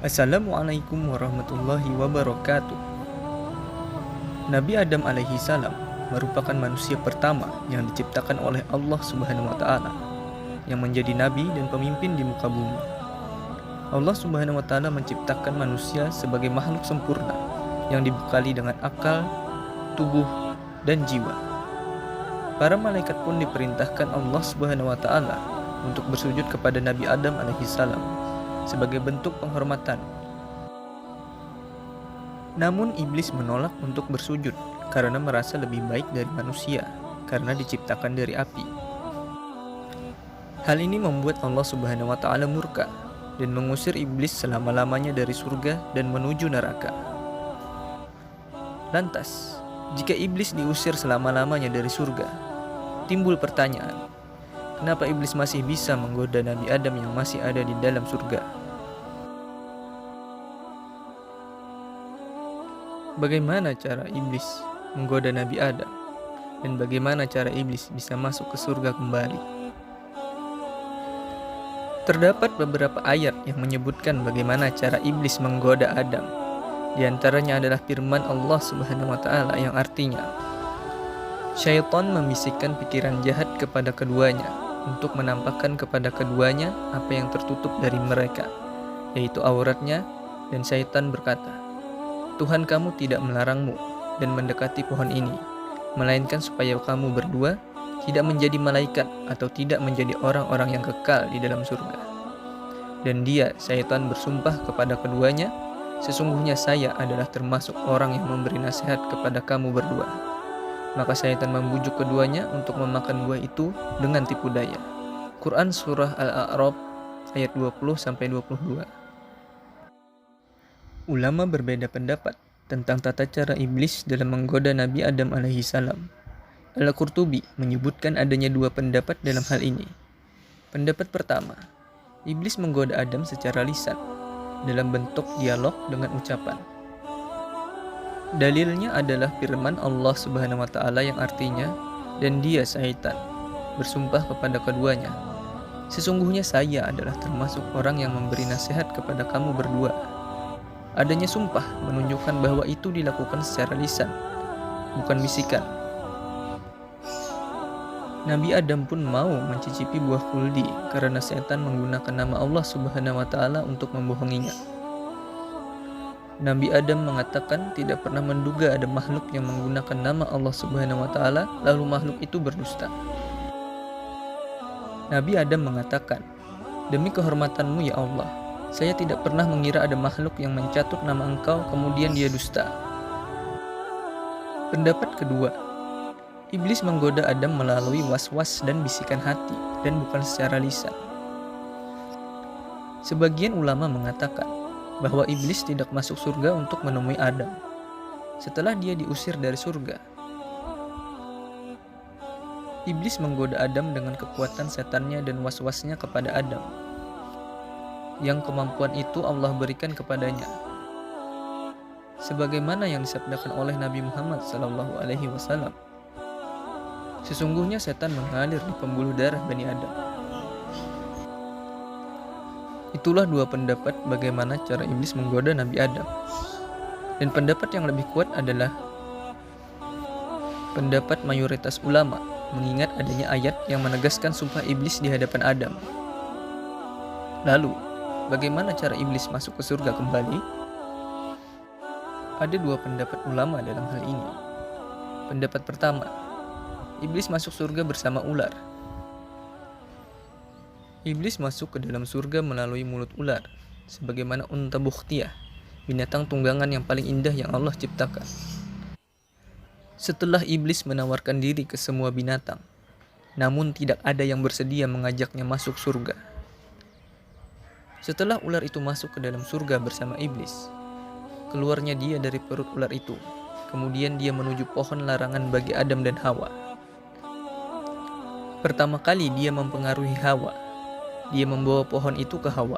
Assalamualaikum warahmatullahi wabarakatuh. Nabi Adam alaihi salam merupakan manusia pertama yang diciptakan oleh Allah Subhanahu wa taala yang menjadi nabi dan pemimpin di muka bumi. Allah Subhanahu wa taala menciptakan manusia sebagai makhluk sempurna yang dibekali dengan akal, tubuh, dan jiwa. Para malaikat pun diperintahkan Allah Subhanahu wa taala untuk bersujud kepada Nabi Adam alaihi salam sebagai bentuk penghormatan. Namun iblis menolak untuk bersujud karena merasa lebih baik dari manusia karena diciptakan dari api. Hal ini membuat Allah Subhanahu wa taala murka dan mengusir iblis selama-lamanya dari surga dan menuju neraka. Lantas, jika iblis diusir selama-lamanya dari surga, timbul pertanyaan, kenapa iblis masih bisa menggoda Nabi Adam yang masih ada di dalam surga? Bagaimana cara iblis menggoda Nabi Adam? Dan bagaimana cara iblis bisa masuk ke surga kembali? Terdapat beberapa ayat yang menyebutkan bagaimana cara iblis menggoda Adam. Di antaranya adalah firman Allah Subhanahu wa taala yang artinya, syaitan membisikkan pikiran jahat kepada keduanya untuk menampakkan kepada keduanya apa yang tertutup dari mereka, yaitu auratnya, dan syaitan berkata, Tuhan kamu tidak melarangmu dan mendekati pohon ini, melainkan supaya kamu berdua tidak menjadi malaikat atau tidak menjadi orang-orang yang kekal di dalam surga. Dan dia, syaitan, bersumpah kepada keduanya, sesungguhnya saya adalah termasuk orang yang memberi nasihat kepada kamu berdua. Maka syaitan membujuk keduanya untuk memakan buah itu dengan tipu daya. Quran Surah Al-A'raf ayat 20-22. Ulama berbeda pendapat tentang tata cara iblis dalam menggoda Nabi Adam alaihi salam. Al-Qurtubi menyebutkan adanya dua pendapat dalam hal ini. Pendapat pertama, iblis menggoda Adam secara lisan, dalam bentuk dialog dengan ucapan. Dalilnya adalah firman Allah Subhanahu wa taala yang artinya, dan dia, syaitan, bersumpah kepada keduanya, sesungguhnya saya adalah termasuk orang yang memberi nasihat kepada kamu berdua. Adanya sumpah menunjukkan bahwa itu dilakukan secara lisan, bukan bisikan. Nabi Adam pun mau mencicipi buah khuldi karena setan menggunakan nama Allah Subhanahu wa taala untuk membohonginya. Nabi Adam mengatakan tidak pernah menduga ada makhluk yang menggunakan nama Allah Subhanahu wa taala lalu makhluk itu berdusta. Nabi Adam mengatakan, "Demi kehormatanmu ya Allah, saya tidak pernah mengira ada makhluk yang mencatut nama engkau kemudian dia dusta." Pendapat kedua, iblis menggoda Adam melalui was-was dan bisikan hati dan bukan secara lisan. Sebagian ulama mengatakan bahwa iblis tidak masuk surga untuk menemui Adam setelah dia diusir dari surga. Iblis menggoda Adam dengan kekuatan setannya dan was-wasnya kepada Adam, yang kemampuan itu Allah berikan kepadanya. Sebagaimana yang disabdakan oleh Nabi Muhammad SAW, sesungguhnya setan mengalir di pembuluh darah Bani Adam. Itulah dua pendapat bagaimana cara iblis menggoda Nabi Adam. Dan pendapat yang lebih kuat adalah pendapat mayoritas ulama, mengingat adanya ayat yang menegaskan sumpah iblis di hadapan Adam. Lalu, bagaimana cara iblis masuk ke surga kembali? Ada dua pendapat ulama dalam hal ini. Pendapat pertama, iblis masuk surga bersama ular. Iblis masuk ke dalam surga melalui mulut ular, sebagaimana unta bukhtiyah, binatang tunggangan yang paling indah yang Allah ciptakan. Setelah iblis menawarkan diri ke semua binatang, namun tidak ada yang bersedia mengajaknya masuk surga. Setelah ular itu masuk ke dalam surga bersama iblis, keluarnya dia dari perut ular itu. Kemudian dia menuju pohon larangan bagi Adam dan Hawa. Pertama kali dia mempengaruhi Hawa. Dia membawa pohon itu ke Hawa.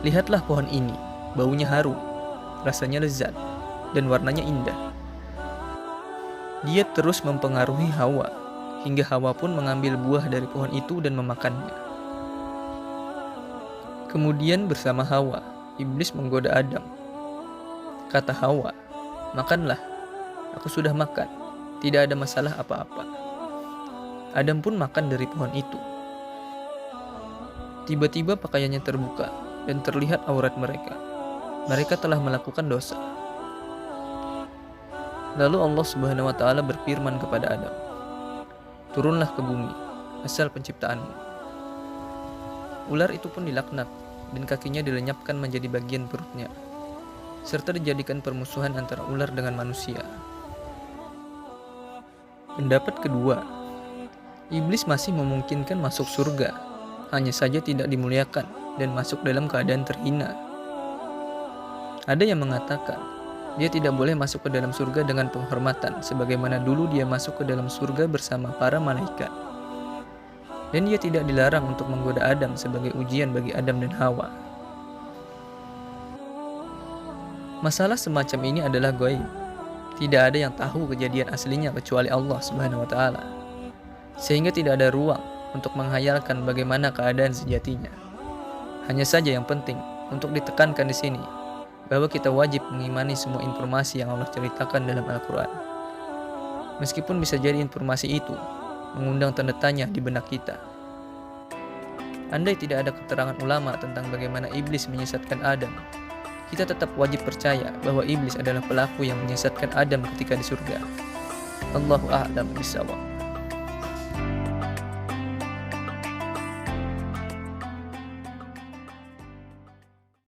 Lihatlah pohon ini, baunya harum, rasanya lezat, dan warnanya indah. Dia terus mempengaruhi Hawa, hingga Hawa pun mengambil buah dari pohon itu dan memakannya. Kemudian bersama Hawa, iblis menggoda Adam. Kata Hawa, "Makanlah, aku sudah makan, tidak ada masalah apa-apa." Adam pun makan dari pohon itu. Tiba-tiba pakaiannya terbuka dan terlihat aurat mereka. Mereka telah melakukan dosa. Lalu Allah Subhanahu wa taala berfirman kepada Adam, "Turunlah ke bumi, asal penciptaanmu." Ular itu pun dilaknat dan kakinya dilenyapkan menjadi bagian perutnya, serta dijadikan permusuhan antara ular dengan manusia. Pendapat kedua, iblis masih memungkinkan masuk surga, hanya saja tidak dimuliakan dan masuk dalam keadaan terhina. Ada yang mengatakan, dia tidak boleh masuk ke dalam surga dengan penghormatan, sebagaimana dulu dia masuk ke dalam surga bersama para malaikat. Dan dia tidak dilarang untuk menggoda Adam sebagai ujian bagi Adam dan Hawa. Masalah semacam ini adalah gaib. Tidak ada yang tahu kejadian aslinya kecuali Allah Subhanahu wa taala. Sehingga tidak ada ruang untuk menghayalkan bagaimana keadaan sejatinya. Hanya saja yang penting untuk ditekankan di sini bahwa kita wajib mengimani semua informasi yang Allah ceritakan dalam Al-Quran. Meskipun bisa jadi informasi itu mengundang tanda tanya di benak kita. Andai tidak ada keterangan ulama tentang bagaimana iblis menyesatkan Adam, kita tetap wajib percaya bahwa iblis adalah pelaku yang menyesatkan Adam ketika di surga. Allahu a'lam bishawab.